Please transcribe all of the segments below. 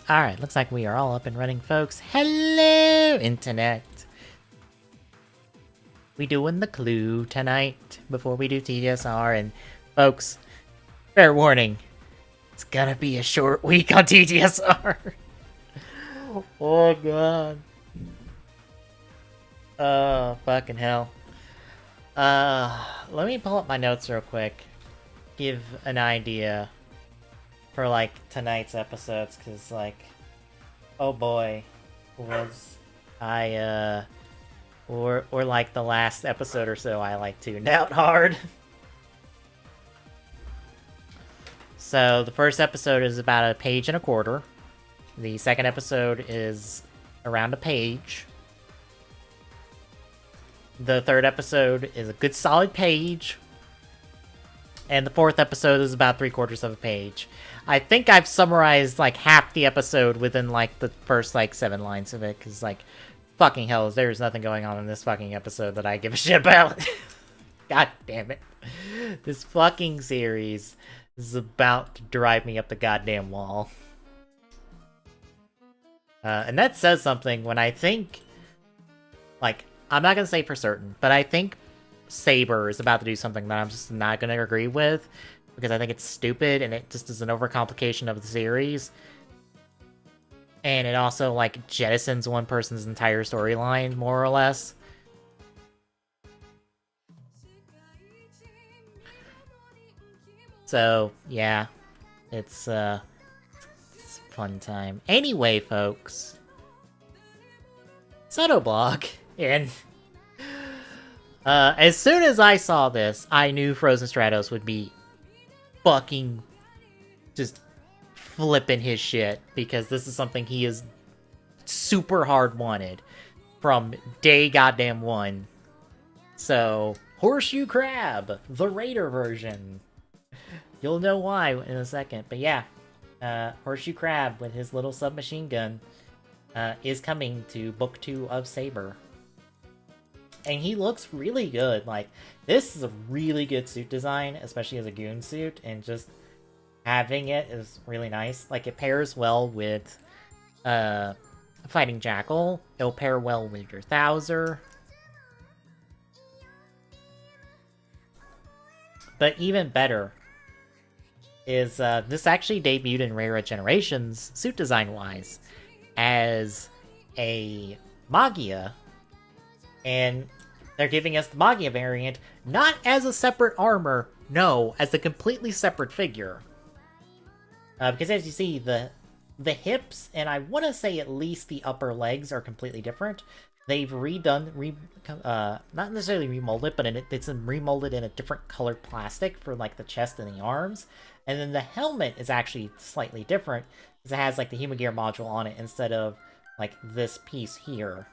Alright, looks like we are all up and running, folks. Hello, Internet! We doing the clue tonight before we do TGSR, and folks, fair warning, it's gonna be a short week on TGSR. Oh god. Oh, fucking hell. Let me pull up my notes real quick. Give an idea for, like, tonight's episodes, because, like, oh boy, was I, or like the last episode or so, I, like, tuned out hard. So, the first episode is about a page and a quarter. The second episode is around a page. The third episode is a good solid page. And the fourth episode is about 3/4 of a page. I think I've summarized, like, half the episode within, like, the first, like, 7 lines of it. Because, like, fucking hell, there's nothing going on in this fucking episode that I give a shit about. God damn it. This fucking series is about to drive me up the goddamn wall. And that says something when I think, like, I'm not gonna say for certain, but I think Saber is about to do something that I'm just not gonna agree with, because I think it's stupid and it just is an overcomplication of the series. And it also, like, jettisons one person's entire storyline, more or less. So, yeah. It's a fun time. Anyway, folks. Sotoblock, and as soon as I saw this, I knew Frozen Stratos would be fucking just flipping his shit, because this is something he is super hard wanted from day goddamn one. So, Horseshoe Crab, the Raider version. You'll know why in a second, but yeah, Horseshoe Crab with his little submachine gun is coming to Book 2 of Saber. And he looks really good. Like, this is a really good suit design, especially as a goon suit, and just having it is really nice. Like, it pairs well with Fighting Jackal. It'll pair well with your Thouser. But even better is this actually debuted in Rare Generations, suit design-wise, as a Magia, and they're giving us the Magia variant, not as a separate armor, no, as a completely separate figure. Because as you see, the hips, and I want to say at least the upper legs, are completely different. They've not necessarily remolded, but it's remolded in a different colored plastic for, like, the chest and the arms. And then the helmet is actually slightly different, because it has, like, the Human Gear module on it instead of, like, this piece here.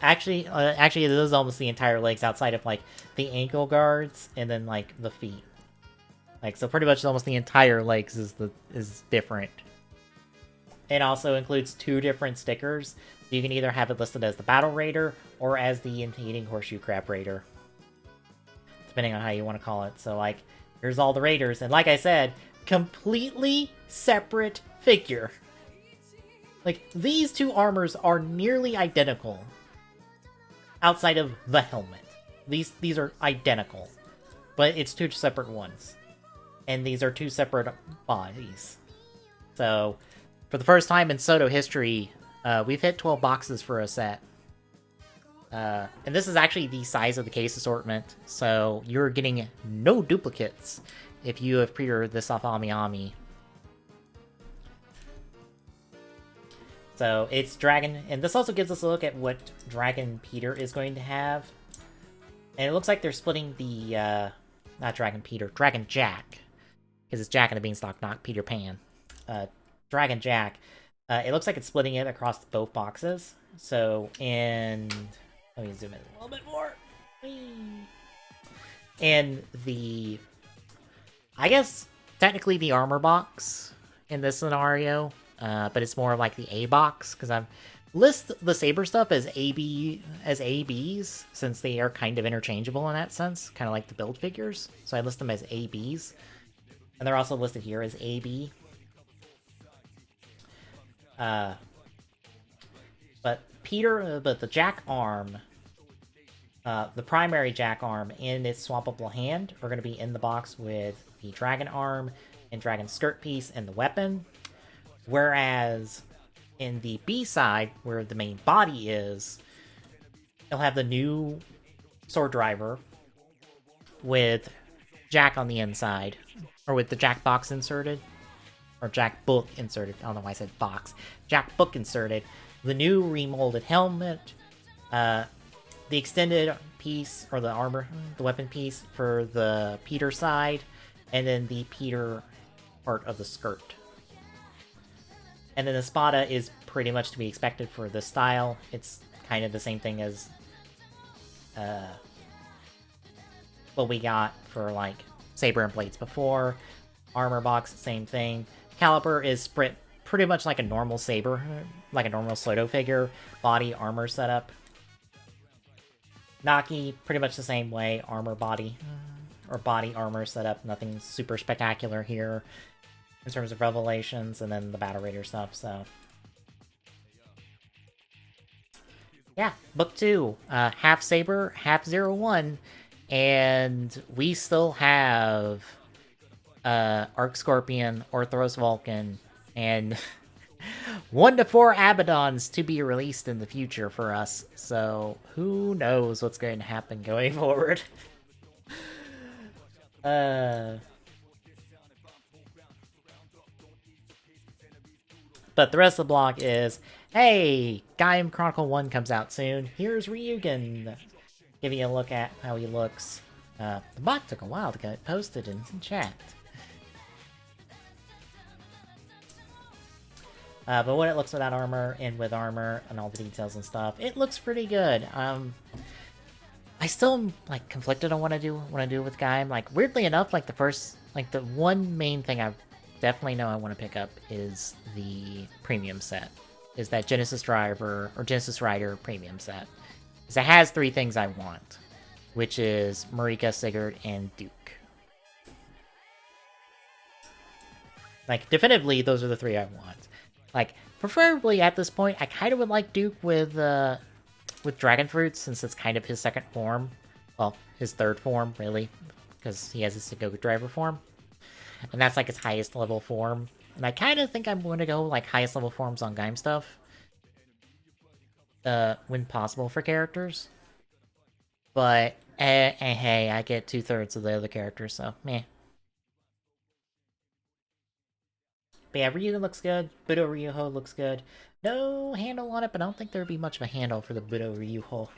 Actually, it is almost the entire legs outside of, like, the ankle guards and then, like, the feet. Like, so pretty much almost the entire legs is different. It also includes 2 different stickers. So you can either have it listed as the Battle Raider or as the Eating Horseshoe Crab Raider, depending on how you want to call it. So, like, here's all the Raiders, and like I said, completely separate figure. Like, these 2 armors are nearly identical, outside of the helmet. These are identical, but it's 2 separate ones. And these are 2 separate bodies. So, for the first time in Soto history, we've hit 12 boxes for a set. And this is actually the size of the case assortment, so you're getting no duplicates if you have pre-ordered this off AmiAmi. So, it's Dragon, and this also gives us a look at what Dragon Peter is going to have. And it looks like they're splitting the, not Dragon Peter, Dragon Jack. Because it's Jack and the Beanstalk, not Peter Pan. Dragon Jack. It looks like it's splitting it across both boxes. So, let me zoom in a little bit more. And I guess, technically the armor box in this scenario, but it's more like the A box, because I'm list the Saber stuff as ABs, since they are kind of interchangeable in that sense, kind of like the build figures. So I list them as ABs, and they're also listed here as AB. But the Jack arm, the primary Jack arm and its swappable hand are going to be in the box with the Dragon arm and Dragon skirt piece and the weapon. Whereas in the B side, where the main body is, you'll have the new sword driver with Jack on the inside, or with the Jack box inserted, or Jack book inserted. I don't know why I said box. Jack book inserted. The new remolded helmet, the extended piece, or the armor, the weapon piece for the Peter side, and then the Peter part of the skirt. And then the Spada is pretty much to be expected for this style. It's kind of the same thing as what we got for, like, Saber and Blades before. Armor box, same thing. Caliper is pretty much like a normal Saber, like a normal Soto figure. Body, armor setup. Naki, pretty much the same way. Armor, body, or body, armor setup. Nothing super spectacular here in terms of revelations, and then the Battle Raider stuff, so... Yeah, Book 2. Half Saber, half 01. And we still have Arc Scorpion, Orthros Vulcan, and 1 to 4 Abaddons to be released in the future for us. So, who knows what's going to happen going forward. But the rest of the blog is, hey, Gaim Chronicle 1 comes out soon. Here's Ryugen. Giving you a look at how he looks. The bot took a while to get it posted in chat. But when it looks without armor and with armor and all the details and stuff, it looks pretty good. I still am, like, conflicted on what I do with Gaim. Like, weirdly enough, like, the one main thing I definitely know I want to pick up is the premium set. Is that Genesis Driver, or Genesis Rider premium set. Because it has 3 things I want. Which is Marika, Sigurd, and Duke. Like, definitively, those are the 3 I want. Like, preferably at this point, I kind of would like Duke with Dragon Fruits, since it's kind of his second form. Well, his third form, really. Because he has his Sengoku Driver form. And that's like his highest level form. And I kind of think I'm going to go like highest level forms on Gaim stuff. When possible for characters. But, hey, I get 2/3 of the other characters, so, meh. But yeah, Ryugen looks good. Budo Ryuho looks good. No handle on it, but I don't think there would be much of a handle for the Budo Ryuho.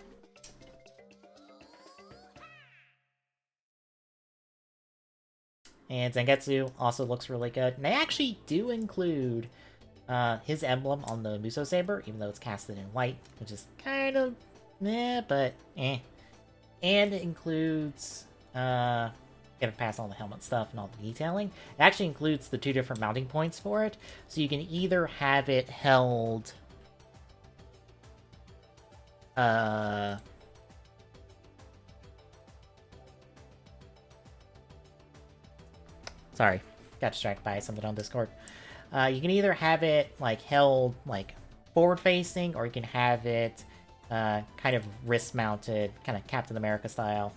And Zangetsu also looks really good. And they actually do include his emblem on the Muso Saber, even though it's casted in white, which is kind of meh, but eh. And it includes, gonna pass all the helmet stuff and all the detailing. It actually includes the 2 different mounting points for it, so you can either have it held, sorry, got distracted by something on Discord. You can either have it, like, held, like, forward-facing, or you can have it kind of wrist-mounted, kind of Captain America style.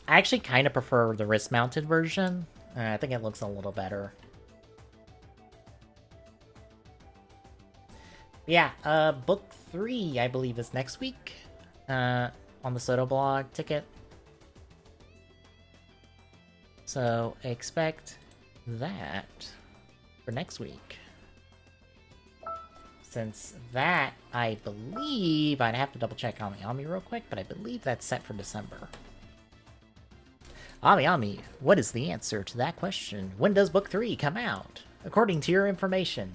I actually kind of prefer the wrist-mounted version. I think it looks a little better. Yeah, Book 3, I believe, is next week. On the Soto blog ticket. So, expect that for next week. Since that, I believe, I'd have to double check Ami real quick, but I believe that's set for December. Ami, what is the answer to that question? When does Book 3 come out? According to your information,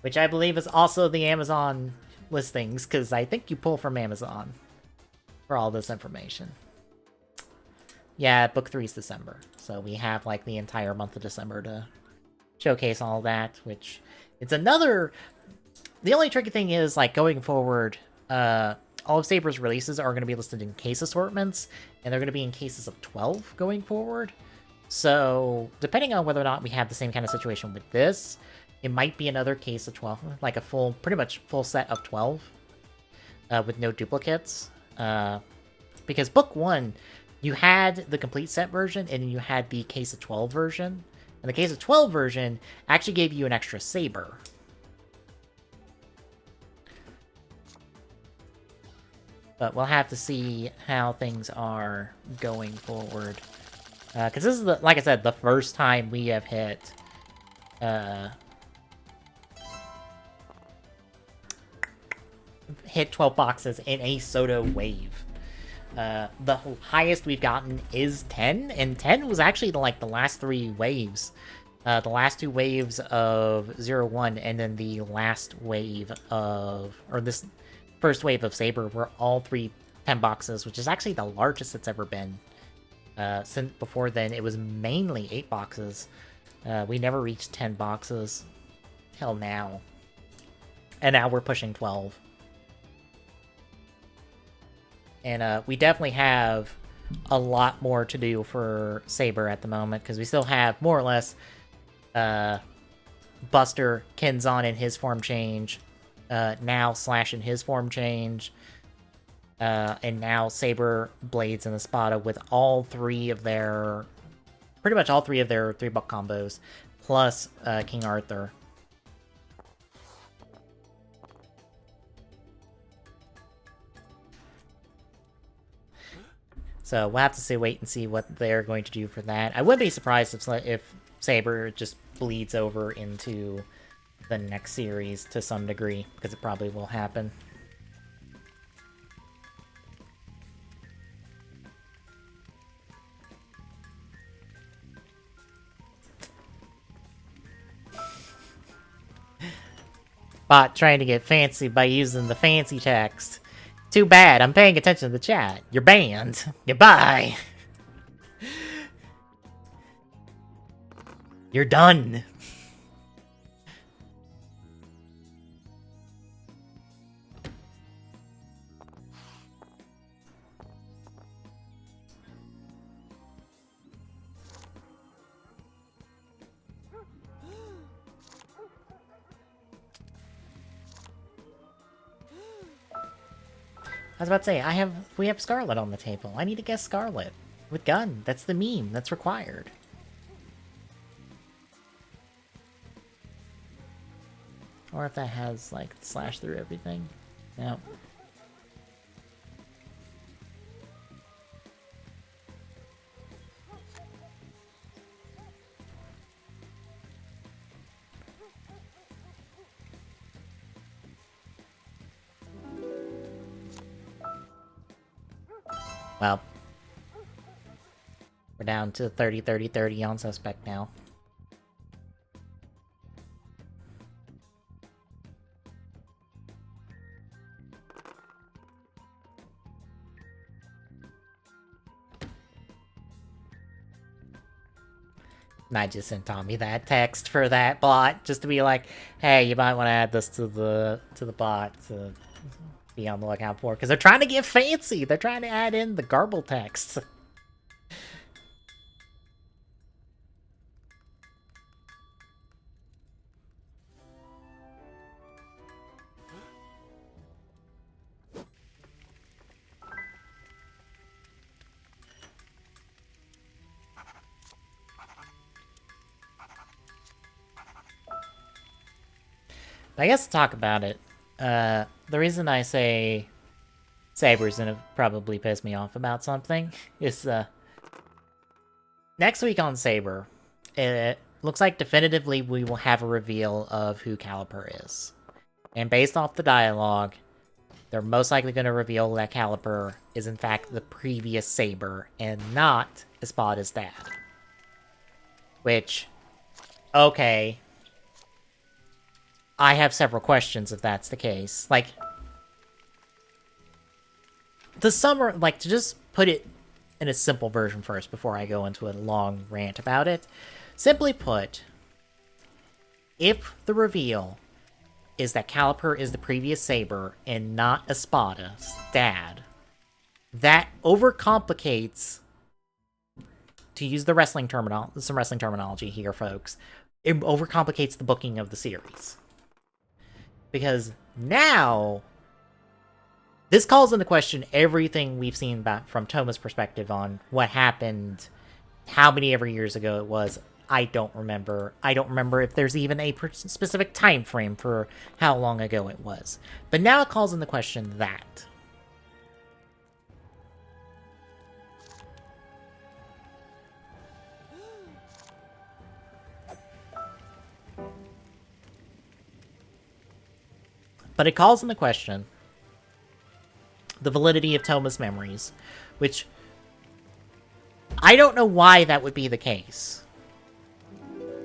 which I believe is also the Amazon listings, because I think you pull from Amazon for all this information. Yeah, Book 3 is December, so we have, like, the entire month of December to showcase all that, which it's another The only tricky thing is, like, going forward, all of Saber's releases are going to be listed in case assortments, and they're going to be in cases of 12 going forward. So, depending on whether or not we have the same kind of situation with this, it might be another case of 12, like a full, pretty much full set of 12, with no duplicates. Because Book 1, you had the complete set version, and you had the case of 12 version. And the case of 12 version actually gave you an extra Saber. But we'll have to see how things are going forward. Because this is, like I said, the first time we have hit... hit 12 boxes in a Soto wave. The highest we've gotten is 10, and 10 was actually the last 3 waves. The last 2 waves of 0-1, and then the last wave of... or this... first wave of Saber were all 3 10 boxes, which is actually the largest it's ever been. Since before then, it was mainly 8 boxes. We never reached 10 boxes till now. And now we're pushing 12. And we definitely have a lot more to do for Saber at the moment, because we still have, more or less, Buster, Kenzan in his form change, now Slash in his form change, and now Saber, Blades, and Espada with all 3 of their... pretty much all 3 of their 3-buck combos, plus King Arthur. So we'll have to wait and see what they're going to do for that. I wouldn't be surprised if Saber just bleeds over into the next series to some degree, because it probably will happen. Bot trying to get fancy by using the fancy text. Too bad, I'm paying attention to the chat. You're banned. Goodbye. You're done. I was about to say, we have Scarlet on the table. I need to guess Scarlet. With gun. That's the meme. That's required. Or if that has, like, slash through everything. No. Well, we're down to 30-30-30 on suspect now. I just sent Tommy that text for that bot, just to be like, hey, you might want to add this to the bot to be on the lookout for, because they're trying to get fancy. They're trying to add in the garble text. I guess to talk about it, the reason I say Saber's gonna probably piss me off about something is, next week on Saber, it looks like definitively we will have a reveal of who Caliper is. And based off the dialogue, they're most likely going to reveal that Caliper is in fact the previous Saber and not Espada's dad. Which, okay, I have several questions if that's the case. Like, to just put it in a simple version first before I go into a long rant about it. Simply put, if the reveal is that Caliper is the previous Saber and not Espada's dad. That overcomplicates, to use the some wrestling terminology here, folks, it overcomplicates the booking of the series. Because now, this calls into question everything we've seen from Toma's perspective on what happened, how many ever years ago it was. I don't remember. I don't remember if there's even a specific time frame for how long ago it was. But now it calls into question that. But it calls into question the validity of Toma's memories, which I don't know why that would be the case.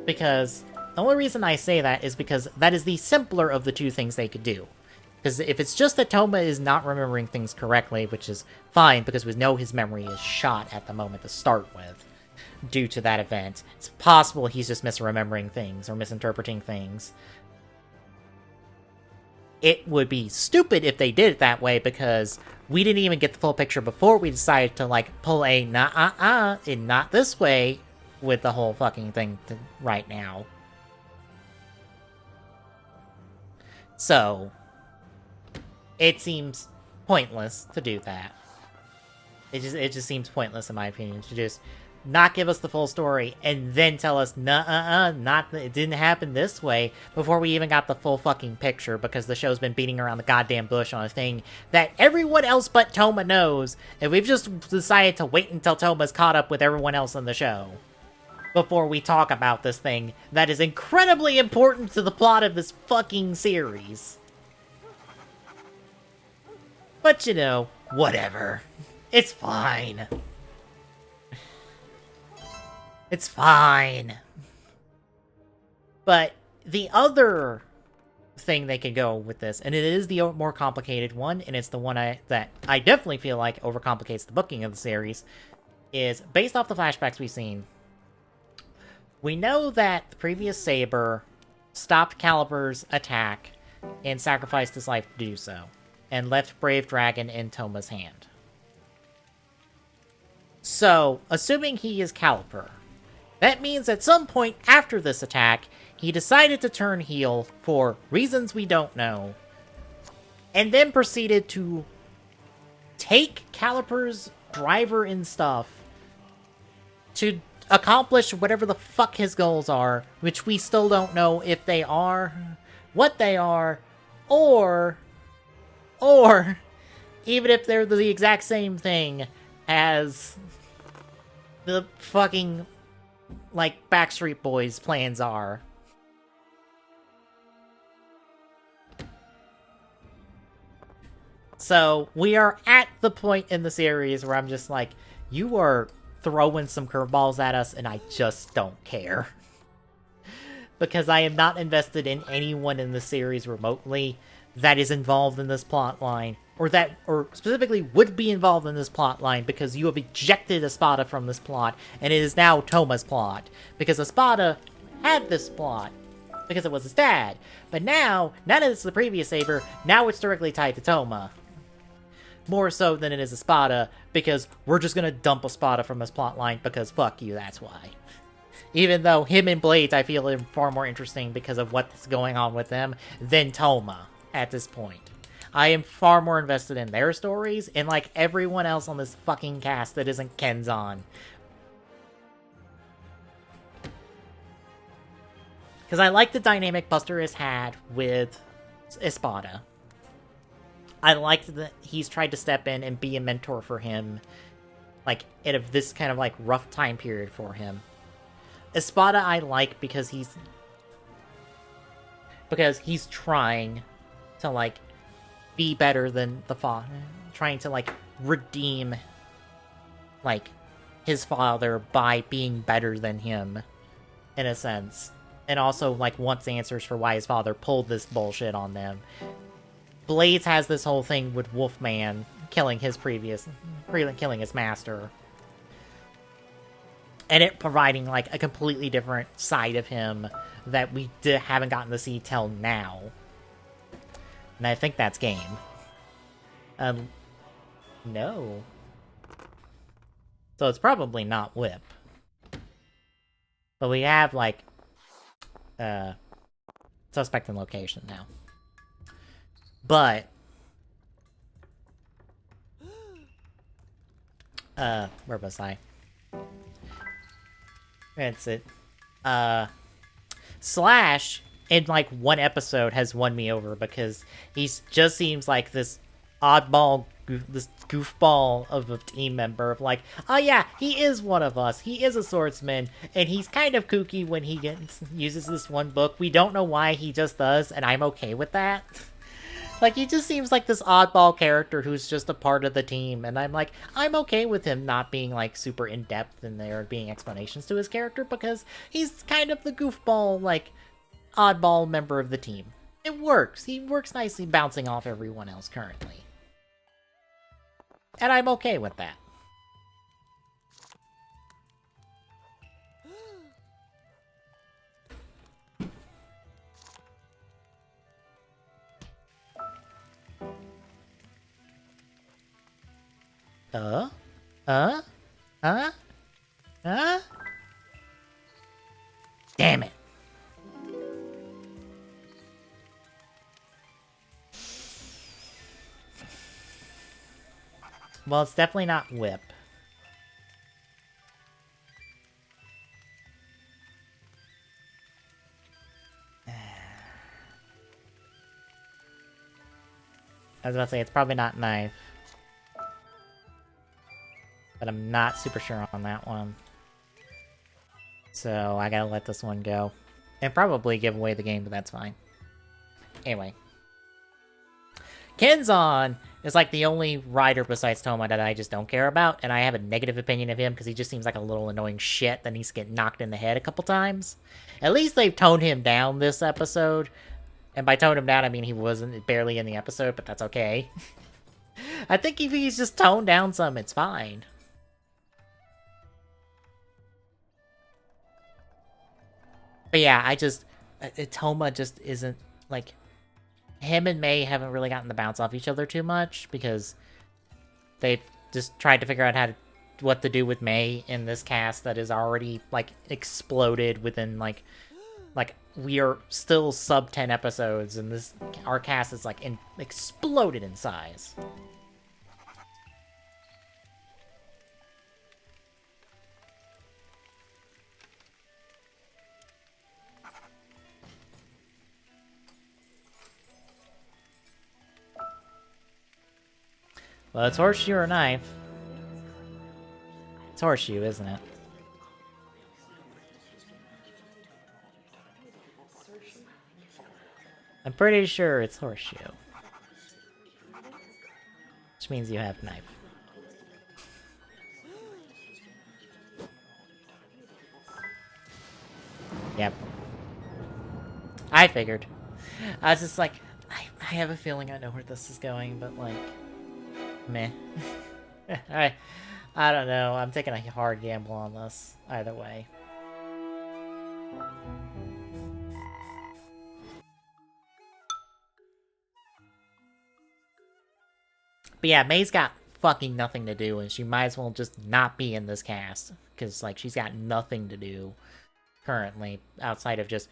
Because the only reason I say that is because that is the simpler of the two things they could do. Because if it's just that Toma is not remembering things correctly, which is fine because we know his memory is shot at the moment to start with, due to that event, it's possible he's just misremembering things or misinterpreting things. It would be stupid if they did it that way, because we didn't even get the full picture before we decided to, like, pull a and not this way with the whole fucking thing right now. So, it seems pointless to do that. It just seems pointless, in my opinion, to just not give us the full story and then tell us, it didn't happen this way before we even got the full fucking picture, because the show's been beating around the goddamn bush on a thing that everyone else but Toma knows, and we've just decided to wait until Toma's caught up with everyone else in the show before we talk about this thing that is incredibly important to the plot of this fucking series. But, you know, whatever. It's fine. It's fine. But the other thing they could go with this, and it is the more complicated one, and it's the one that I definitely feel like overcomplicates the booking of the series, is based off the flashbacks we've seen. We know that the previous Saber stopped Caliper's attack and sacrificed his life to do so, and left Brave Dragon in Toma's hand. So, assuming he is Caliper, that means at some point after this attack, he decided to turn heel for reasons we don't know, and then proceeded to take Caliper's driver and stuff to accomplish whatever the fuck his goals are, which we still don't know if they are, what they are, or even if they're the exact same thing as the fucking, like, Backstreet Boys plans are. So, we are at the point in the series where I'm just like, you are throwing some curveballs at us, and I just don't care. Because I am not invested in anyone in the series remotely that is involved in this plot line, or specifically would be involved in this plot line, because you have ejected Espada from this plot, and it is now Toma's plot. Because Espada had this plot, because it was his dad. But now that it's the previous Saber, now it's directly tied to Toma. More so than it is Espada, because we're just gonna dump Espada from his plot line, because fuck you, that's why. Even though him and Blades, I feel, are far more interesting because of what's going on with them than Toma at this point. I am far more invested in their stories, and like everyone else on this fucking cast that isn't Kenzan. Because I like the dynamic Buster has had with Espada. I like that he's tried to step in and be a mentor for him, like, in this kind of, like, rough time period for him. Espada I like because he's trying to, like, be better than the father, trying to, like, redeem, like, his father by being better than him, in a sense. And also, like, wants answers for why his father pulled this bullshit on them. Blades has this whole thing with Wolfman killing his master. And it providing, like, a completely different side of him that we haven't gotten to see till now. And I think that's game. No. So it's probably not whip. But we have, like, suspect in location now. But, where was I? That's it. Slash, in, like, one episode has won me over because he just seems like this oddball, this goofball of a team member of like, oh yeah, he is one of us. He is a swordsman, and he's kind of kooky when he uses this one book. We don't know why, he just does, and I'm okay with that. Like, he just seems like this oddball character who's just a part of the team, and I'm like, I'm okay with him not being, like, super in-depth and there being explanations to his character, because he's kind of the goofball, like, oddball member of the team. It works. He works nicely bouncing off everyone else currently. And I'm okay with that. Damn it. Well, it's definitely not whip. I was about to say, it's probably not knife. But I'm not super sure on that one. So I gotta let this one go. And probably give away the game, but that's fine. Anyway. Kenzan is like the only rider besides Toma that I just don't care about, and I have a negative opinion of him because he just seems like a little annoying shit that needs to get knocked in the head a couple times. At least they've toned him down this episode. And by toned him down, I mean he wasn't barely in the episode, but that's okay. I think if he's just toned down some, it's fine. But yeah, Toma just isn't, like, him and May haven't really gotten the bounce off each other too much, because they've just tried to figure out what to do with May in this cast that is already, like, exploded within, like, we are still sub 10 episodes, and our cast is, like, exploded in size. Well, it's horseshoe or knife. It's horseshoe, isn't it? I'm pretty sure it's horseshoe. Which means you have knife. Yep. I figured. I was just like, I have a feeling I know where this is going, but like, meh. I don't know. I'm taking a hard gamble on this. Either way. But yeah, May's got fucking nothing to do, and she might as well just not be in this cast. Because, like, she's got nothing to do currently outside of just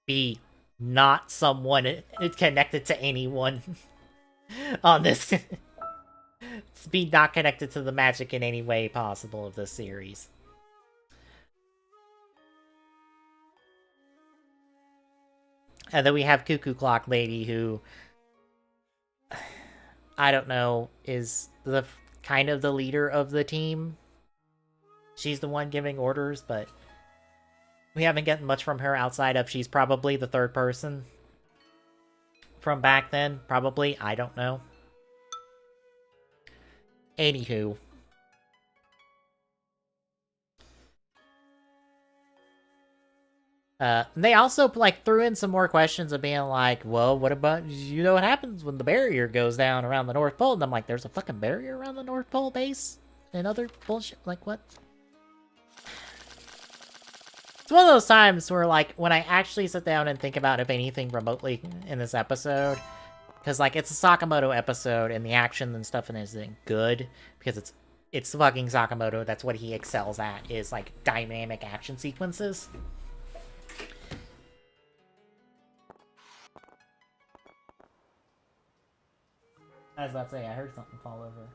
be not someone connected to anyone on this. Be not connected to the magic in any way possible of this series. And then we have Cuckoo Clock Lady, who I don't know, is the kind of the leader of the team. She's the one giving orders, but we haven't gotten much from her outside of she's probably the third person from back then. Probably. I don't know. Anywho. They also, like, threw in some more questions of being like, well, what about, you know what happens when the barrier goes down around the North Pole? And I'm like, there's a fucking barrier around the North Pole base? And other bullshit? Like, what? It's one of those times where, like, when I actually sit down and think about if anything remotely in this episode, Because, like, it's a Sakamoto episode, and the action and stuff in it isn't good, because it's fucking Sakamoto. That's what he excels at, is, like, dynamic action sequences. I was about to say, I heard something fall over.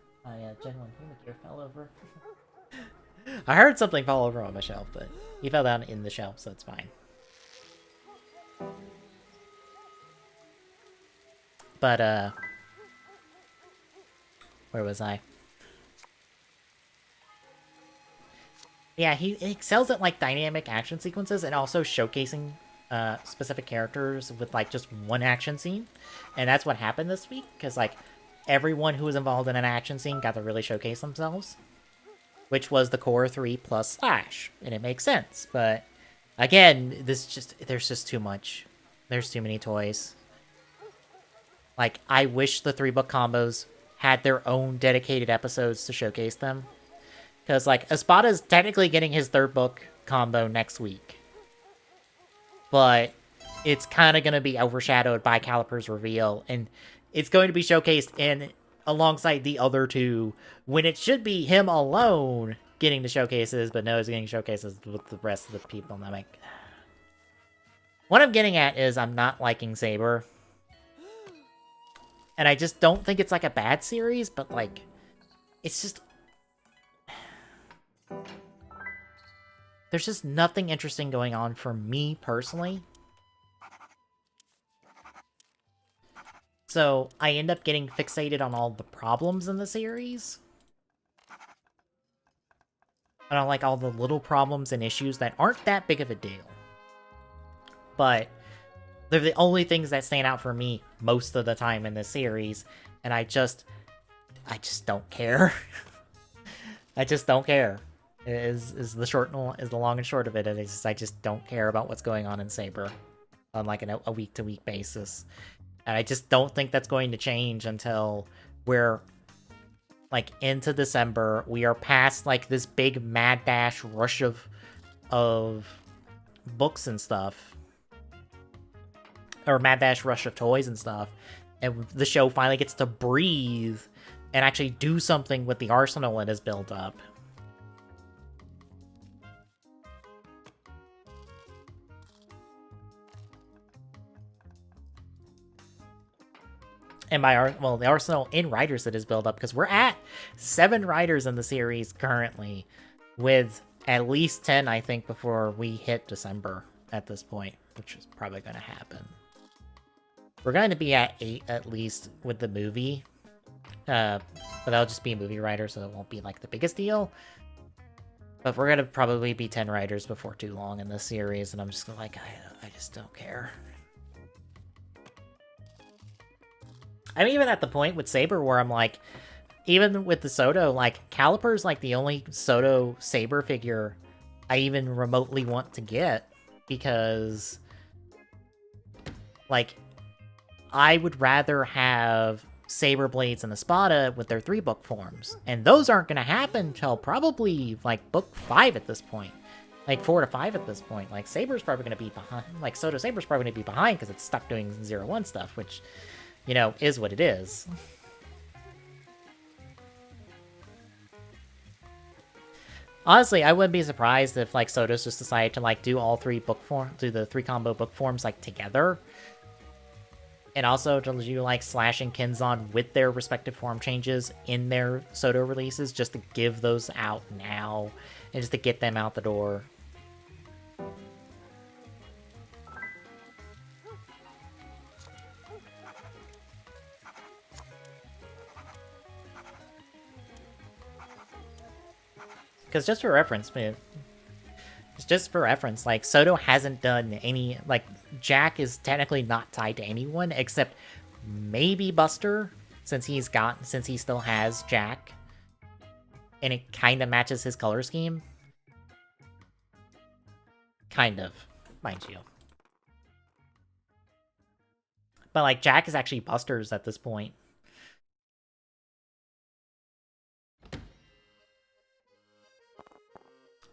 Genuine Human Gear fell over. I heard something fall over on my shelf, but he fell down in the shelf, so it's fine. But, where was I? Yeah, he excels at, like, dynamic action sequences and also showcasing specific characters with, like, just one action scene. And that's what happened this week, because, like, everyone who was involved in an action scene got to really showcase themselves. Which was the core 3 plus Slash. And it makes sense, but again, there's just too much. There's too many toys. Like, I wish the 3-book combos had their own dedicated episodes to showcase them. Because, like, Espada's technically getting his 3rd book combo next week. But it's kind of going to be overshadowed by Caliper's reveal. And it's going to be showcased in alongside the other 2, when it should be him alone getting the showcases, but no, he's getting showcases with the rest of the people. And I'm like... What I'm getting at is I'm not liking Saber. And I just don't think it's, like, a bad series, but, like, it's just... There's just nothing interesting going on for me, personally. So, I end up getting fixated on all the problems in the series. I don't like all the little problems and issues that aren't that big of a deal. But they're the only things that stand out for me most of the time in this series, and I just don't care. I just don't care. Is the long and short of it. I just don't care about what's going on in Saber on, like, a week-to-week basis. And I just don't think that's going to change until we're, like, into December. We are past, like, this big mad dash rush of books and stuff. Or mad dash rush of toys and stuff. And the show finally gets to breathe and actually do something with the arsenal it has built up. And by the arsenal in writers that is built up, because we're at 7 writers in the series currently, with at least 10, I think, before we hit December at this point, which is probably going to happen. We're going to be at 8 at least with the movie, but that'll just be a movie writer, so it won't be, like, the biggest deal. But we're going to probably be 10 writers before too long in this series, and I'm just like, I just don't care. I'm even at the point with Saber where I'm like, even with the Soto, like, Caliper's, like, the only Soto Saber figure I even remotely want to get, because, like, I would rather have Saber Blades and Espada with their 3-book forms, and those aren't going to happen till probably, like, book 5 at this point. Like, 4 to 5 at this point. Like, Saber's probably going to be behind. Like, Soto Saber's probably going to be behind because it's stuck doing 0-1 stuff, which, you know, is what it is. Honestly, I wouldn't be surprised if, like, Sotos just decided to, like, do all 3 book forms, do the 3 combo book forms, like, together. And also to do, like, Slash and Kenzan with their respective form changes in their Soto releases, just to give those out now, and just to get them out the door. Because just for reference, like, Soto hasn't done any, like, Jack is technically not tied to anyone except maybe Buster, since he still has Jack, and it kind of matches his color scheme. Kind of, mind you. But, like, Jack is actually Buster's at this point.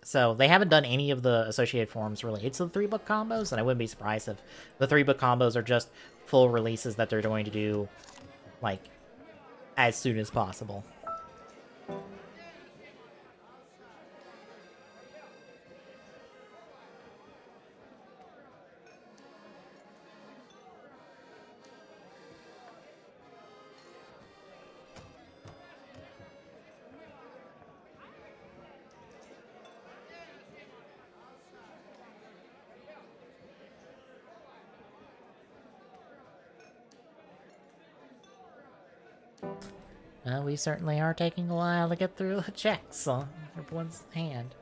So they haven't done any of the associated forms related to the 3-book combos, and I wouldn't be surprised if the 3-book combos are just full releases that they're going to do, like, as soon as possible. We certainly are taking a while to get through the checks on everyone's hand.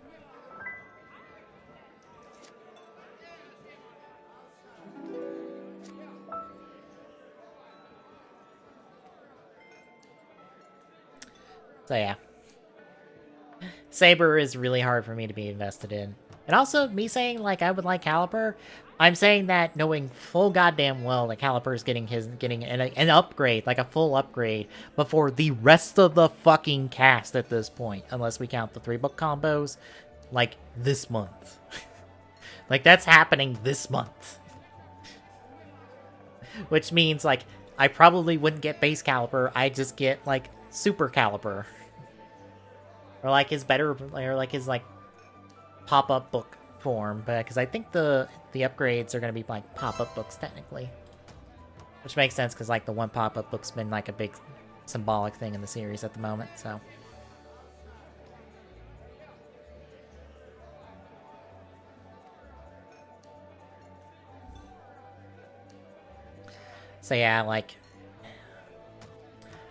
So yeah. Saber is really hard for me to be invested in. And also, me saying, like, I would like Caliper, I'm saying that knowing full goddamn well that Caliper is getting an upgrade, like a full upgrade, before the rest of the fucking cast at this point, unless we count the 3-book combos, like, this month. Like, that's happening this month. Which means, like, I probably wouldn't get base Caliper, I'd just get, like, super Caliper. Or like his pop-up book form, but because I think the upgrades are gonna be like pop-up books technically, which makes sense because like the one pop-up book's been like a big symbolic thing in the series at the moment. So yeah, like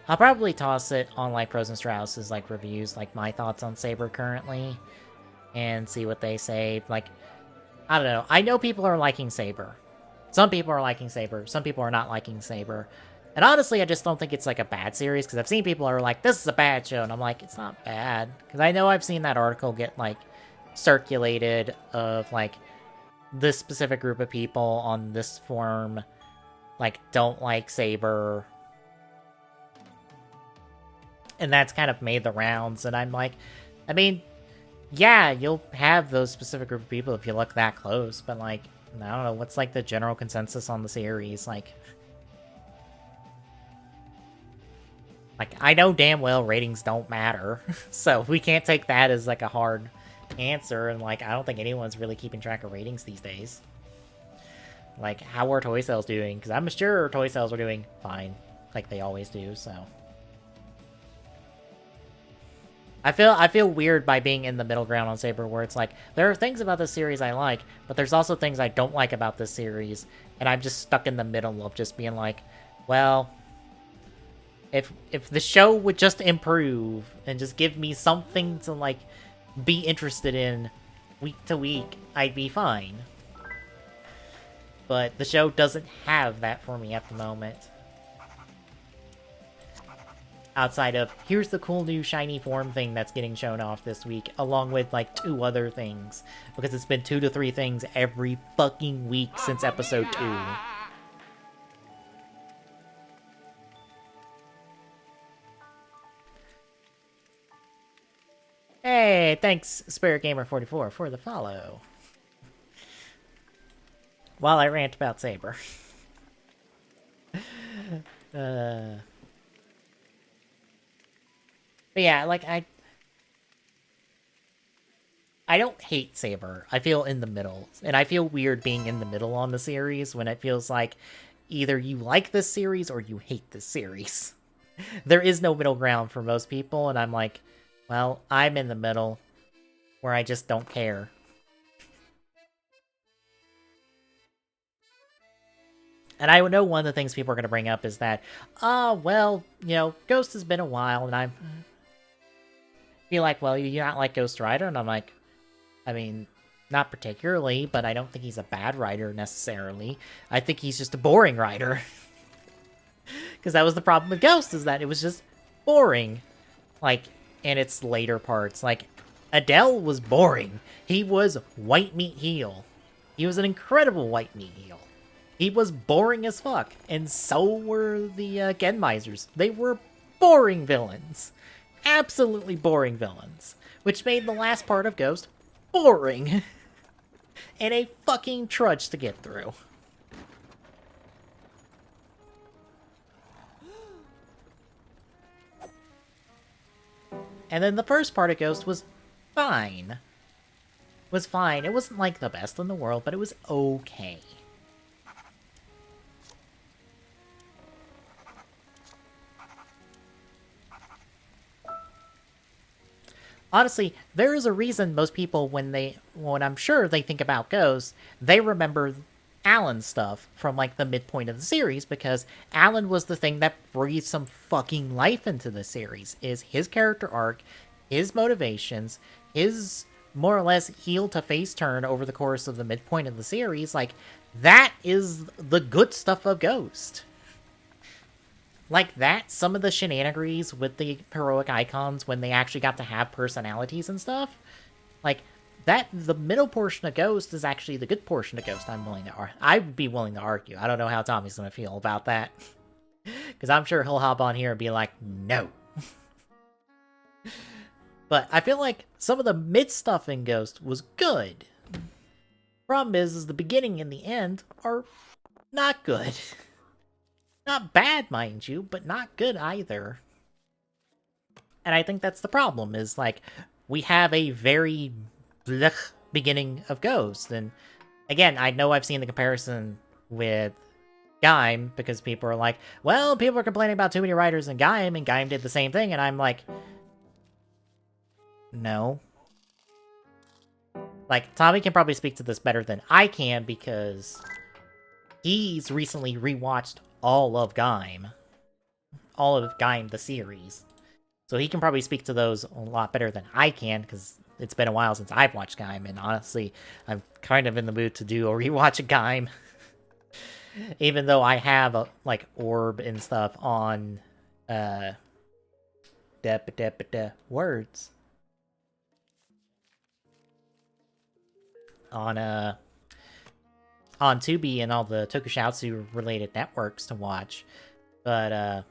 I'll probably toss it on like Pros and Strauss's like reviews, like my thoughts on Saber currently, and see what they say. Like, I don't know. I know people are liking Saber. Some people are liking Saber. Some people are not liking Saber. And honestly, I just don't think it's like a bad series, because I've seen people who are like, this is a bad show, and I'm like, it's not bad. Because I know I've seen that article get like circulated of like this specific group of people on this forum like don't like Saber. And that's kind of made the rounds, and I'm like, I mean, yeah, you'll have those specific group of people if you look that close, but like, I don't know, what's like the general consensus on the series? Like, I know damn well ratings don't matter, so we can't take that as like a hard answer, and like, I don't think anyone's really keeping track of ratings these days. Like, how are toy sales doing? Because I'm sure toy sales are doing fine, like they always do, so... I feel weird by being in the middle ground on Saber, where it's like, there are things about this series I like, but there's also things I don't like about this series, and I'm just stuck in the middle of just being like, well, if the show would just improve and just give me something to like be interested in week to week, I'd be fine. But the show doesn't have that for me at the moment. Outside of, here's the cool new shiny form thing that's getting shown off this week, along with, like, 2 other things. Because it's been 2 to 3 things every fucking week since episode 2. Hey, thanks, SpiritGamer44, for the follow. While I rant about Saber. But yeah, like, I don't hate Saber. I feel in the middle. And I feel weird being in the middle on the series when it feels like either you like this series or you hate this series. There is no middle ground for most people, and I'm like, well, I'm in the middle where I just don't care. And I know one of the things people are going to bring up is that, well, you know, Ghost has been a while, and I'm... be like, well, you not like Ghost Rider? And I'm like, I mean, not particularly, but I don't think he's a bad writer necessarily. I think he's just a boring writer. Because that was the problem with Ghost, is that it was just boring. Like, in its later parts. Like, Adele was boring. He was white meat heel. He was an incredible white meat heel. He was boring as fuck. And so were the Genmisers. They were boring villains. Absolutely boring villains, which made the last part of Ghost boring and a fucking trudge to get through. And then the first part of Ghost was fine. Was fine. It wasn't like the best in the world, but it was okay. Honestly, there is a reason most people, when I'm sure they think about Ghost, they remember Alan's stuff from, like, the midpoint of the series, because Alan was the thing that breathed some fucking life into the series, is his character arc, his motivations, his more or less heel to face turn over the course of the midpoint of the series. Like, that is the good stuff of Ghost. Like that, some of the shenanigans with the heroic icons when they actually got to have personalities and stuff, like that, the middle portion of Ghost is actually the good portion of Ghost. I'd be willing to argue. I don't know how Tommy's gonna feel about that, because I'm sure he'll hop on here and be like, no. But I feel like some of the mid stuff in Ghost was good. Problem is the beginning and the end are not good. Not bad, mind you, but not good either. And I think that's the problem, is, like, we have a very blech beginning of Ghost. And, again, I know I've seen the comparison with Gaim, because people are like, well, people are complaining about too many writers in Gaim, and Gaim did the same thing, and I'm like, no. Like, Tommy can probably speak to this better than I can, because he's recently rewatched all of Gaim. All of Gaim, the series. So he can probably speak to those a lot better than I can, because it's been a while since I've watched Gaim, and honestly, I'm kind of in the mood to do a rewatch of Gaim. Even though I have, like, Orb and stuff on, words. On Tubi and all the Tokusatsu-related networks to watch. But,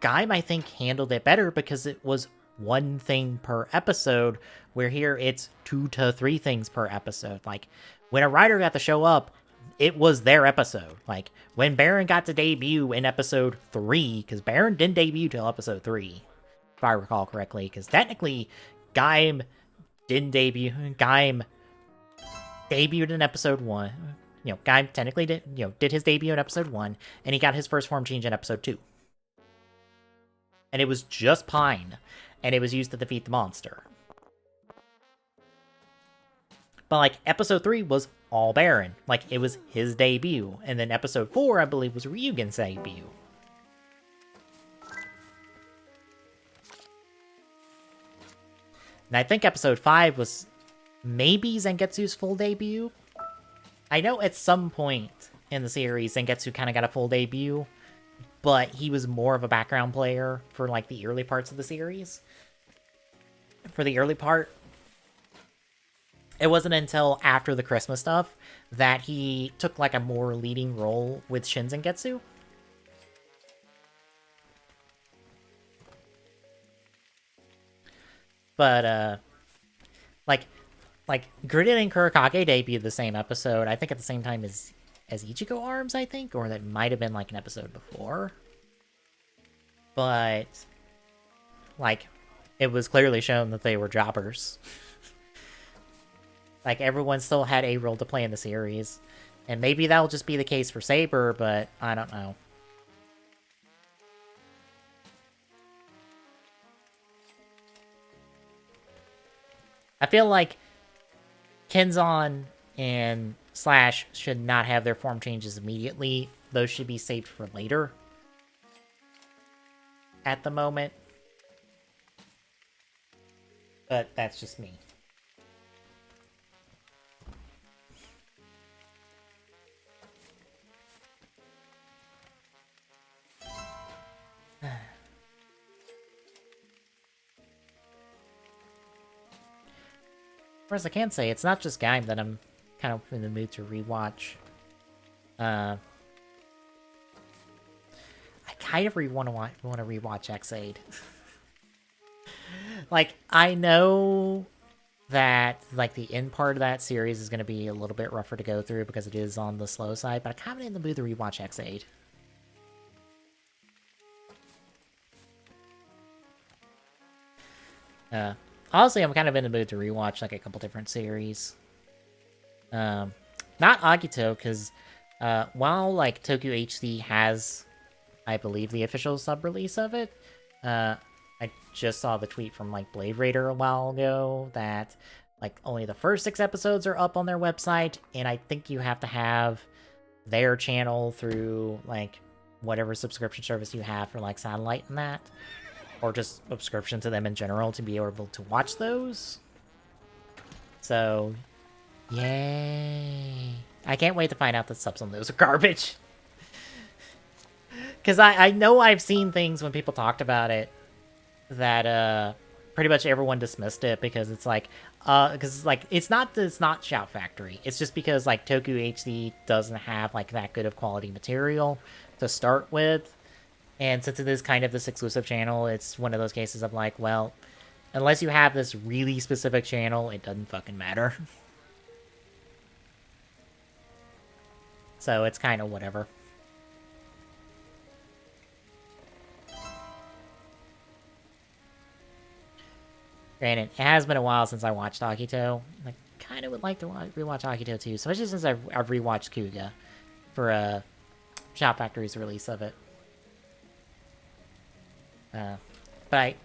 Gaim, I think, handled it better because it was one thing per episode, where here it's 2 to 3 things per episode. Like, when a writer got to show up, it was their episode. Like, when Baron got to debut in episode 3, because Baron didn't debut till episode 3, if I recall correctly, because technically, Gaim didn't debut. Gaim debuted in episode 1. You know, Gaim technically did his debut in episode 1, and he got his first form change in episode 2. And it was just Pine, and it was used to defeat the monster. But, like, episode 3 was all Baron. Like, it was his debut. And then episode 4, I believe, was Ryugen's debut. And I think episode 5 was maybe Zangetsu's full debut. I know at some point in the series, Zangetsu kind of got a full debut, but he was more of a background player for, like, the early parts of the series. For the early part, it wasn't until after the Christmas stuff that he took, like, a more leading role with Shin Zangetsu. But, like, Gridden and Kurokage debuted the same episode, I think at the same time as Ichigo Arms, I think? Or that might have been, like, an episode before. But, like, it was clearly shown that they were jobbers. Like, everyone still had a role to play in the series. And maybe that'll just be the case for Saber, but I don't know. I feel like Kenzan and Slash should not have their form changes immediately. Those should be saved for later. At the moment. But that's just me. Whereas I can say, it's not just Gaim that I'm kind of in the mood to rewatch. I kind of want to rewatch X-Aid. Like, I know that, like, the end part of that series is going to be a little bit rougher to go through because it is on the slow side, but I'm kind of in the mood to rewatch X-Aid. Honestly, I'm kind of in the mood to rewatch like a couple different series. Not Agito, because while like Tokyo HD has, I believe, the official sub-release of it, I just saw the tweet from like Blade Raider a while ago that like only the first 6 episodes are up on their website, and I think you have to have their channel through like whatever subscription service you have for like satellite and that, or just subscription to them in general to be able to watch those. So, yay. I can't wait to find out that subs on those are garbage. Because I know I've seen things when people talked about it that pretty much everyone dismissed it because it's like, it's not that it's not Shout Factory. It's just because like Tokyo HD doesn't have like that good of quality material to start with. And since it is kind of this exclusive channel, it's one of those cases of like, well, unless you have this really specific channel, it doesn't fucking matter. So it's kind of whatever. Granted, it has been a while since I watched Akito. I kind of would like to rewatch Akito too, especially since I've rewatched Kuga for Shout Factory's release of it. But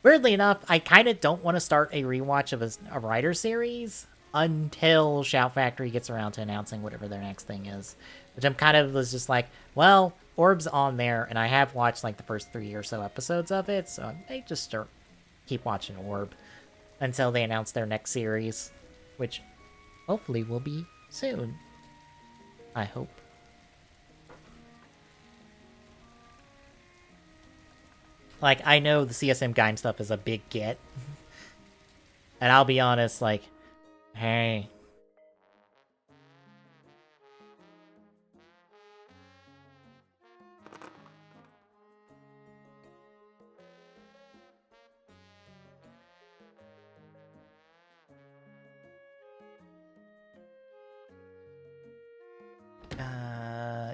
weirdly enough, I kind of don't want to start a rewatch of a Rider series until Shout Factory gets around to announcing whatever their next thing is. Which I'm kind of was just like, well, Orb's on there, and I have watched like the first 3 or so episodes of it, so I may just keep watching Orb until they announce their next series, which hopefully will be soon. I hope. Like, I know the CSM Gaim stuff is a big get. And I'll be honest, like, hey.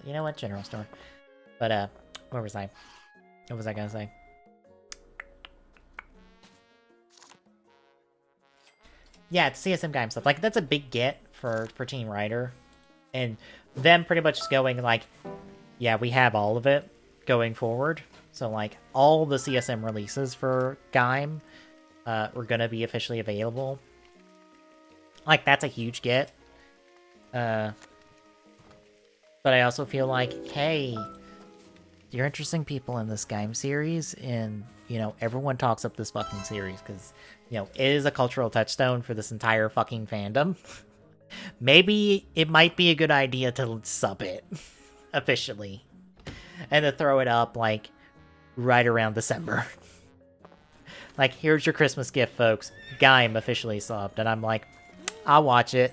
You know what? General store. But, where was I? What was I gonna say? Yeah, it's CSM Gaim stuff. Like, that's a big get for Team Rider. And them pretty much going, like, yeah, we have all of it going forward. So, like, all the CSM releases for Gaim are gonna be officially available. Like, that's a huge get. But I also feel like, hey, you're interesting people in this Gaim series, and, you know, everyone talks up this fucking series, because, you know, it is a cultural touchstone for this entire fucking fandom. Maybe it might be a good idea to sub it, officially, and to throw it up, like, right around December. Like, here's your Christmas gift, folks. Gaim officially subbed, and I'm like, I'll watch it.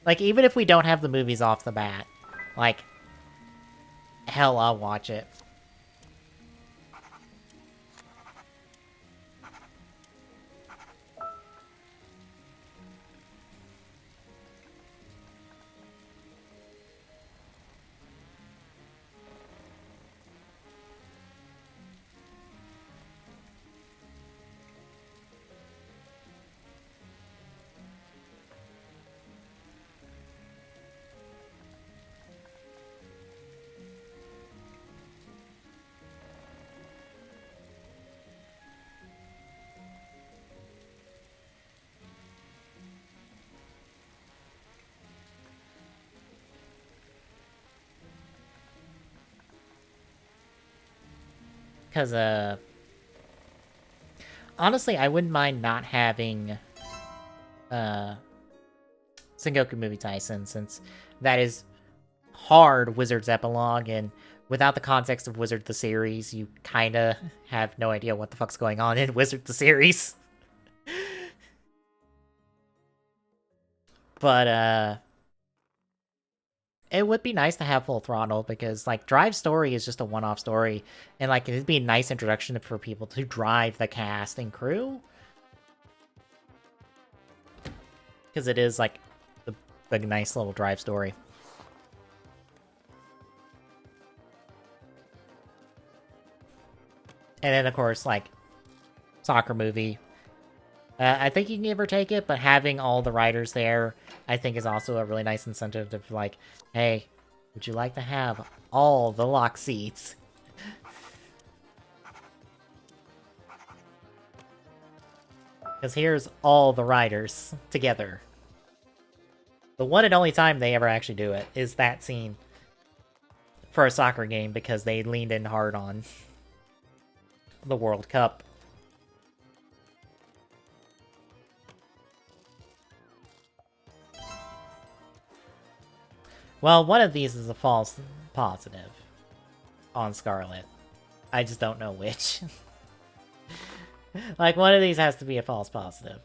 Like, even if we don't have the movies off the bat, like, hell, I'll watch it. Because, honestly, I wouldn't mind not having, Sengoku Movie Tyson, since that is hard Wizards epilogue, and without the context of Wizard the series, you kinda have no idea what the fuck's going on in Wizard the series. But, it would be nice to have Full Throttle, because, like, Drive Story is just a one-off story, and, like, it'd be a nice introduction for people to drive the cast and crew. Because it is, like, a nice little Drive story. And then, of course, like, soccer movie. I think you can give or take it, but having all the writers there, I think, is also a really nice incentive to, like, hey, would you like to have all the lock seats? Because here's all the writers together. The one and only time they ever actually do it is that scene for a soccer game, because they leaned in hard on the World Cup. Well, one of these is a false positive on Scarlet. I just don't know which. Like, one of these has to be a false positive.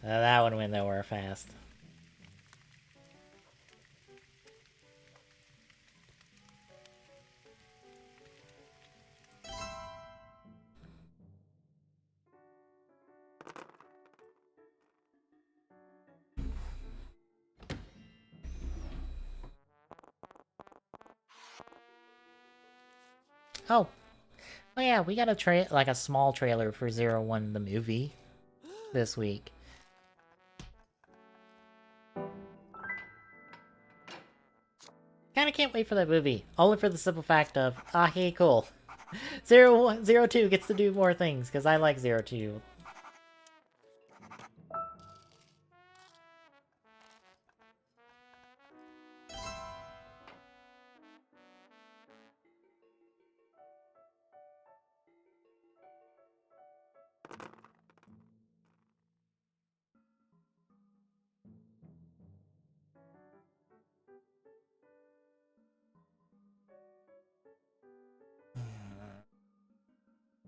That one went nowhere fast. Oh. Oh yeah, we got a small trailer for 01 the movie this week. Kinda can't wait for that movie. Only for the simple fact of, hey, cool. 02 gets to do more things, because I like 02.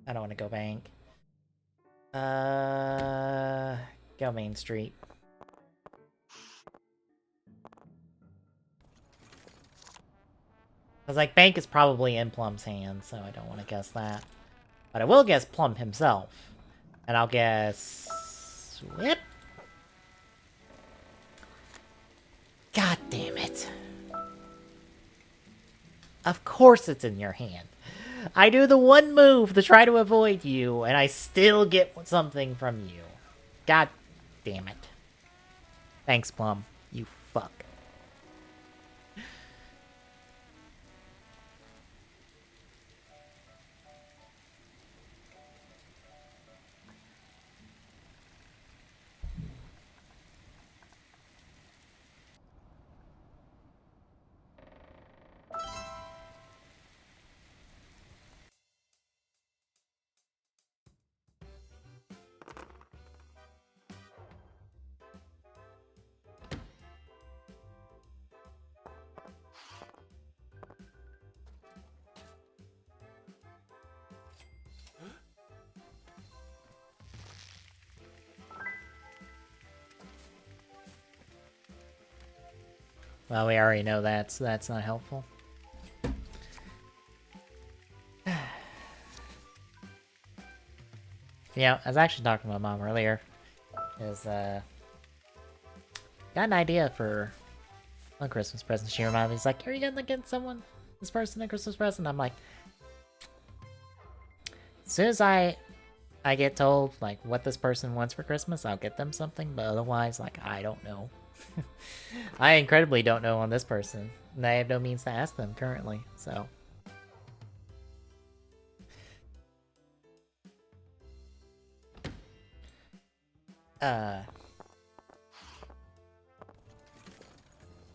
I don't want to go bank. Go Main Street. Because, like, bank is probably in Plum's hand, so I don't want to guess that. But I will guess Plum himself. And I'll guess... Whip? God damn it. Of course it's in your hand. I do the one move to try to avoid you, and I still get something from you. God damn it. Thanks, Plum. You fuck. Well, we already know that, so that's not helpful. Yeah, I was actually talking to my mom earlier. Is got an idea for a Christmas present. She reminded me, he's like, "Are you gonna get this person a Christmas present?" I'm like, as soon as I get told like what this person wants for Christmas, I'll get them something. But otherwise, like, I don't know. I incredibly don't know on this person, and I have no means to ask them currently. So. I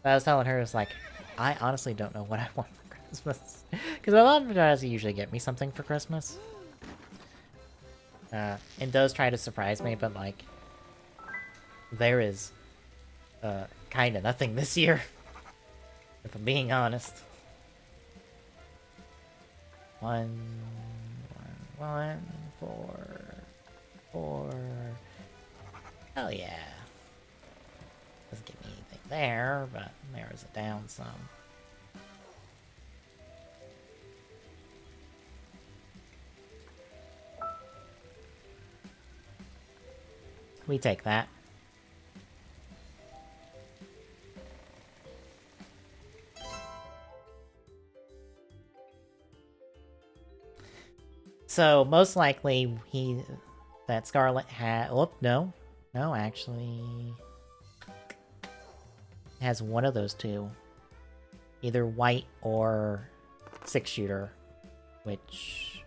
was telling her, it's like, I honestly don't know what I want for Christmas. Because my mom does usually get me something for Christmas. And does try to surprise me, but like, there is kind of nothing this year. If I'm being honest. One, 4. Hell yeah. Doesn't give me anything there, but narrows it down some. We take that. So most likely that Scarlet had. Oh no, actually has one of those two, either white or 6-shooter, which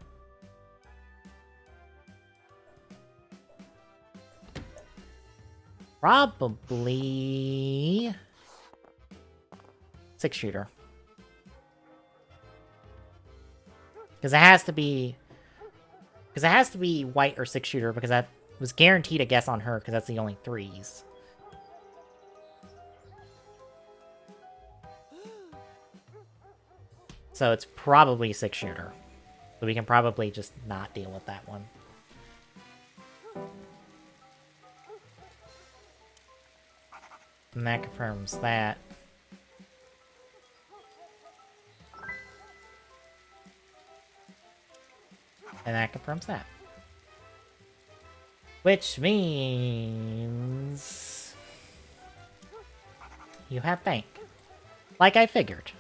probably 6-shooter, because it has to be white or 6-shooter, because that was guaranteed a guess on her, because that's the only 3s. So it's probably 6-shooter. So we can probably just not deal with that one. And that confirms that. And that confirms that. Which means you have bank. Like I figured.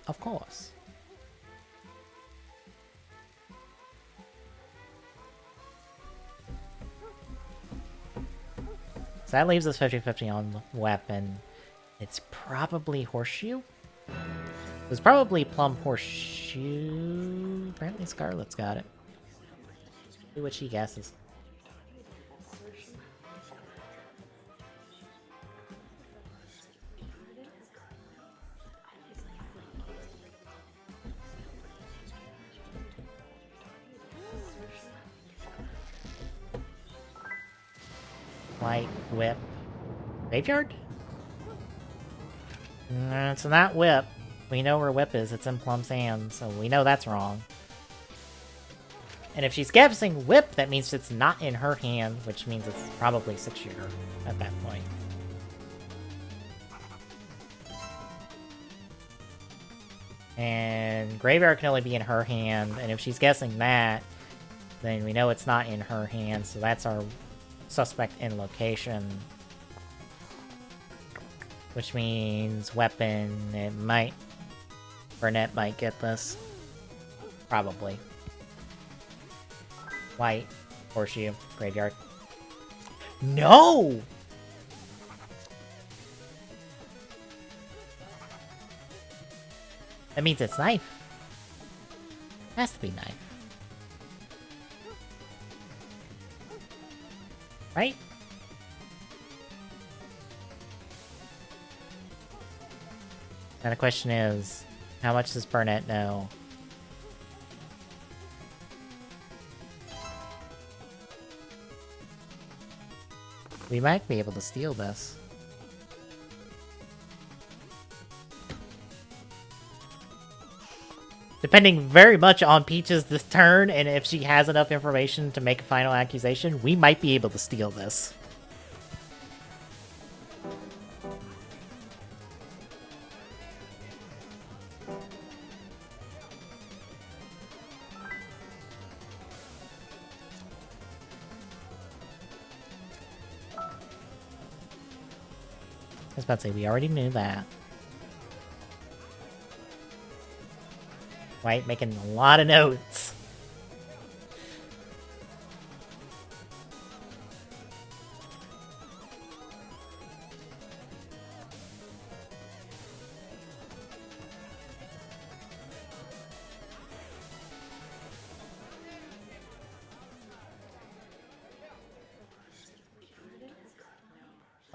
Of course. So that leaves us 50-50 on weapon. It's probably Horseshoe? It's probably Plum Horseshoe. Apparently Scarlet's got it. See what she guesses. Light, whip, graveyard? It's not whip. We know where whip is. It's in Plum's hand, so we know that's wrong. And if she's guessing whip, that means it's not in her hand, which means it's probably 6-shooter at that point. And graveyard can only be in her hand, and if she's guessing that, then we know it's not in her hand, so that's our suspect in location. Which means weapon, Burnett might get this. Probably. White, horseshoe, graveyard. No! That means it's knife. Has to be knife. Right? And the question is, how much does Burnett know? We might be able to steal this. Depending very much on Peach's this turn, and if she has enough information to make a final accusation, we might be able to steal this. I was about to say, we already knew that. Right, making a lot of notes.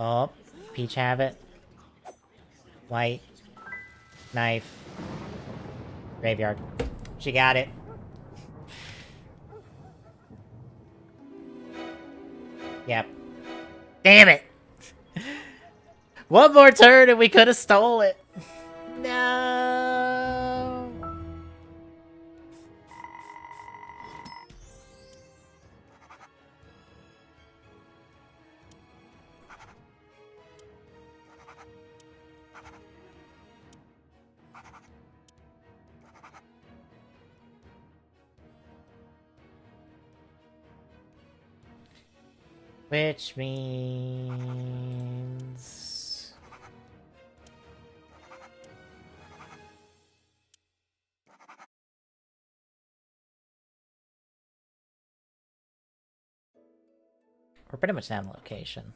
Oh, Peach have it. White. Knife. Graveyard. She got it. Yep. Damn it! One more turn and we could have stole it. No. Which means... we're pretty much down location.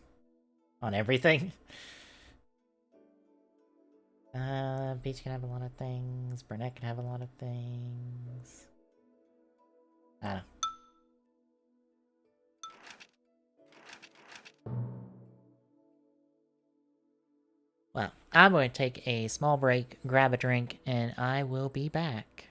On everything. Peach can have a lot of things. Burnett can have a lot of things. I don't know. Well, I'm going to take a small break, grab a drink, and I will be back.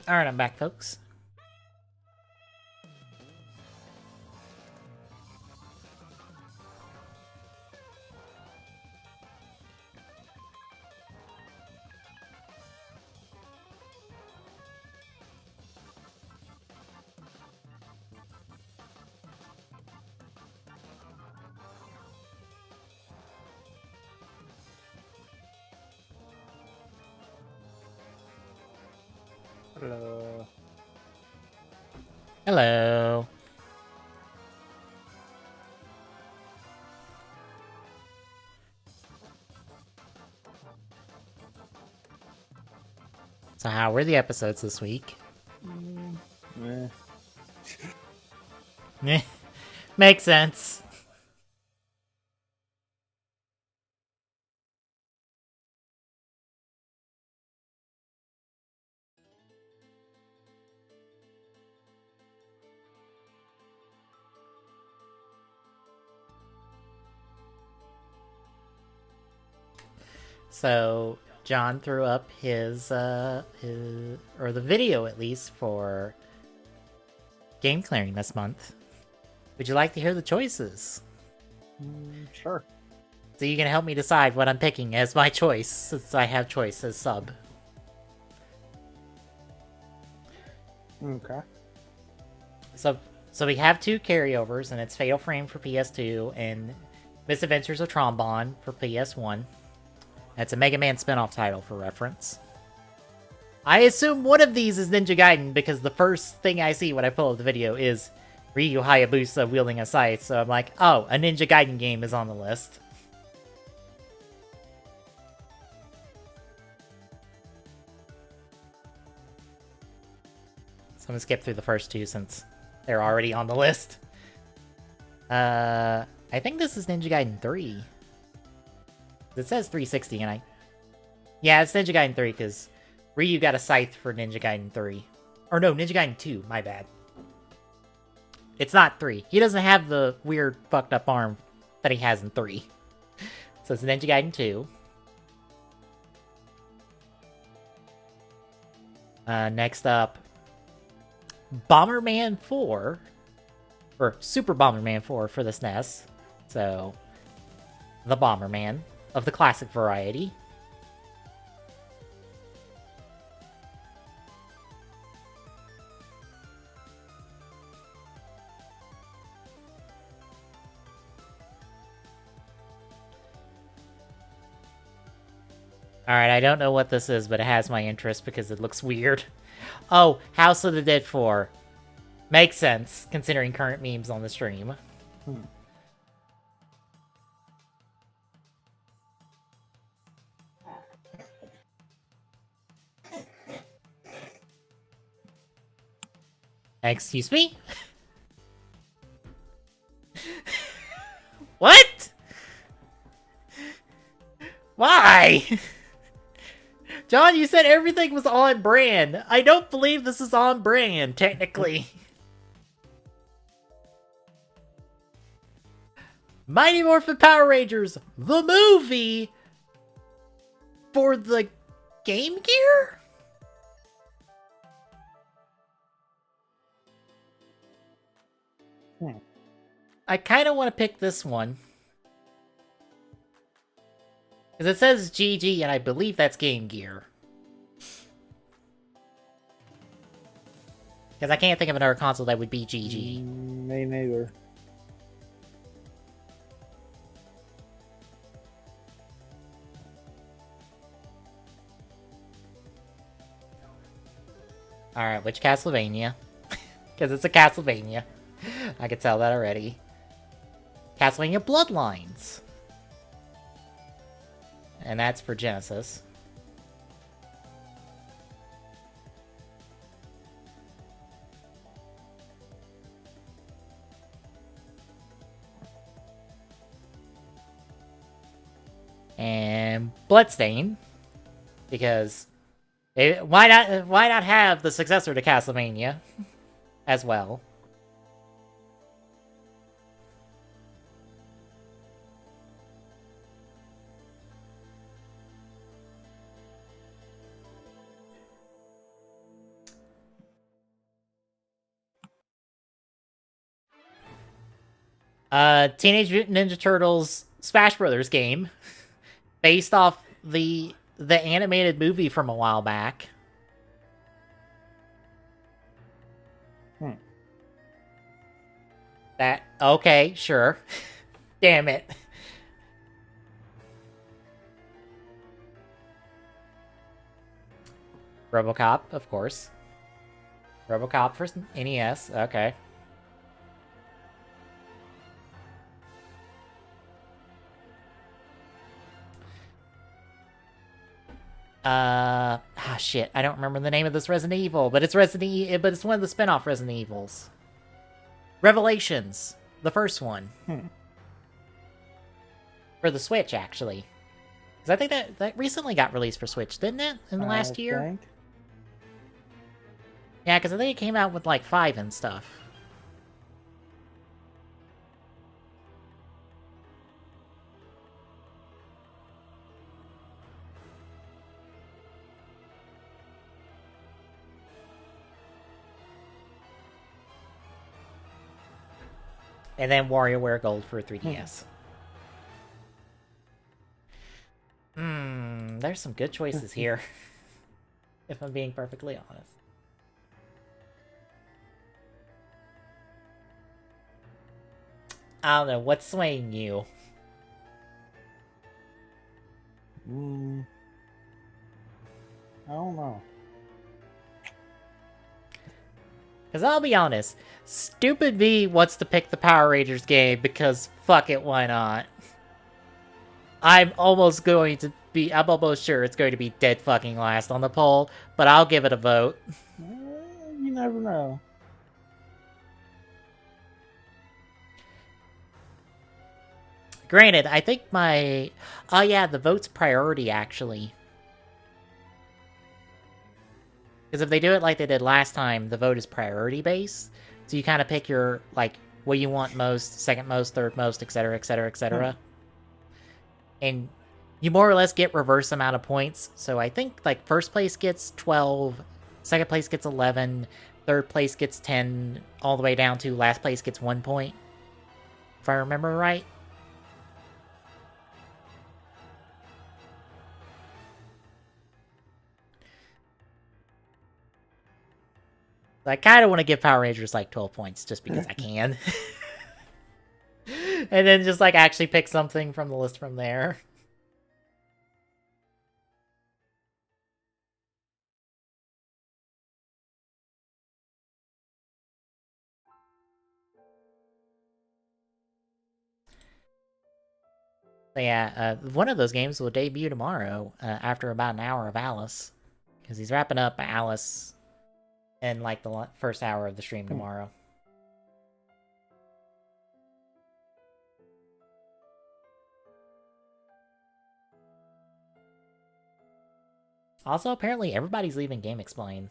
Alright, I'm back, folks. Hello. Hello. So how were the episodes this week? Makes sense. So John threw up his the video at least for game clearing this month. Would you like to hear the choices? Sure. So you can help me decide what I'm picking as my choice, since I have choice as sub. Okay. So we have two carryovers, and it's Fatal Frame for PS2 and Misadventures of Trombone for PS1. That's a Mega Man spin-off title for reference. I assume one of these is Ninja Gaiden because the first thing I see when I pull up the video is Ryu Hayabusa wielding a scythe, so I'm like, oh, a Ninja Gaiden game is on the list. So I'm gonna skip through the first two since they're already on the list. I think this is Ninja Gaiden 3. It says 360 and yeah, it's Ninja Gaiden 3 because Ryu got a scythe for Ninja Gaiden 3. Or no, Ninja Gaiden 2, my bad. It's not 3. He doesn't have the weird fucked up arm that he has in 3. So it's Ninja Gaiden 2. Next up, Bomberman 4. Or Super Bomberman 4 for the SNES. So, the Bomberman of the classic variety. Alright, I don't know what this is, but it has my interest because it looks weird. Oh, House of the Dead 4. Makes sense, considering current memes on the stream. Excuse me? What? Why? John, you said everything was on brand. I don't believe this is on brand, technically. Mighty Morphin Power Rangers, the movie for the Game Gear? I kind of want to pick this one. Because it says GG, and I believe that's Game Gear. Because I can't think of another console that would be GG. Me neither. Alright, which Castlevania? Because it's a Castlevania. I could tell that already. Castlevania Bloodlines. And that's for Genesis. And Bloodstain. Because why not have the successor to Castlevania as well? Teenage Mutant Ninja Turtles Smash Brothers game, based off the animated movie from a while back. That okay, sure. Damn it. RoboCop, of course. RoboCop for NES. Okay. Ah, shit, I don't remember the name of this Resident Evil, but it's but it's one of the spin-off Resident Evils. Revelations, the first one. For the Switch, actually. Because I think that recently got released for Switch, didn't it? In the last year? Think. Yeah, because I think it came out with, like, 5 and stuff. And then WarioWare Gold for 3DS. There's some good choices here. If I'm being perfectly honest. I don't know, what's swaying you? I don't know. Because I'll be honest, Stupid V wants to pick the Power Rangers game because fuck it, why not? I'm almost sure it's going to be dead fucking last on the poll, but I'll give it a vote. You never know. Granted, I think oh yeah, the vote's priority, actually. Because if they do it like they did last time, the vote is priority based. So you kind of pick your, like, what you want most, second most, third most, etc, etc, etc. And you more or less get reverse amount of points. So I think, like, first place gets 12, second place gets 11, third place gets 10, all the way down to last place gets 1 point. If I remember right. I kind of want to give Power Rangers, like, 12 points, just because I can. And then just, like, actually pick something from the list from there. So yeah, one of those games will debut tomorrow, after about an hour of Alice. Because he's wrapping up Alice in, like, the first hour of the stream tomorrow. Also, apparently everybody's leaving Game Explain.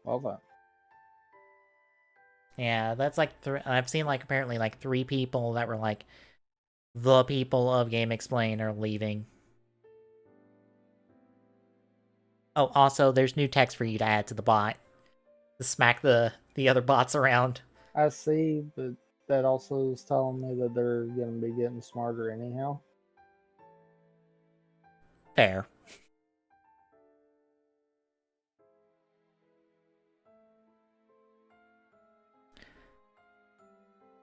Well done. Yeah, that's like I've seen, like, apparently like 3 people that were like the people of Game Explain are leaving. Oh, also there's new text for you to add to the bot to smack the other bots around. I see, but that also is telling me that they're going to be getting smarter anyhow. Fair.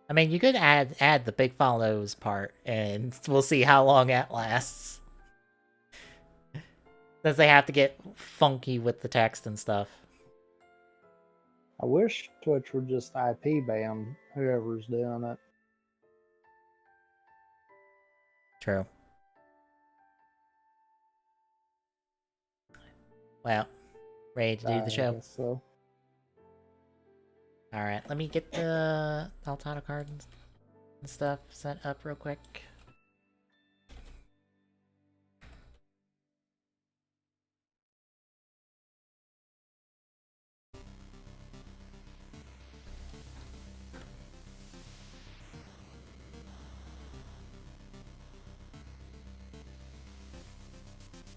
I mean, you could add the big follows part, and we'll see how long that lasts. Since they have to get funky with the text and stuff. I wish Twitch would just IP ban whoever's doing it. True. Well, ready to do the show? I guess so. Alright, let me get the title card and stuff set up real quick.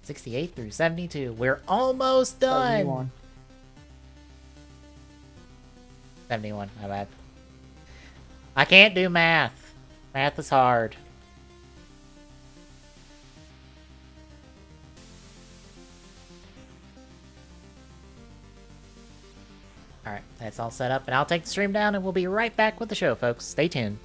$68 through $72. We're almost done! 71. 71, my bad. I can't do math. Math is hard. Alright, that's all set up, and I'll take the stream down, and we'll be right back with the show, folks. Stay tuned.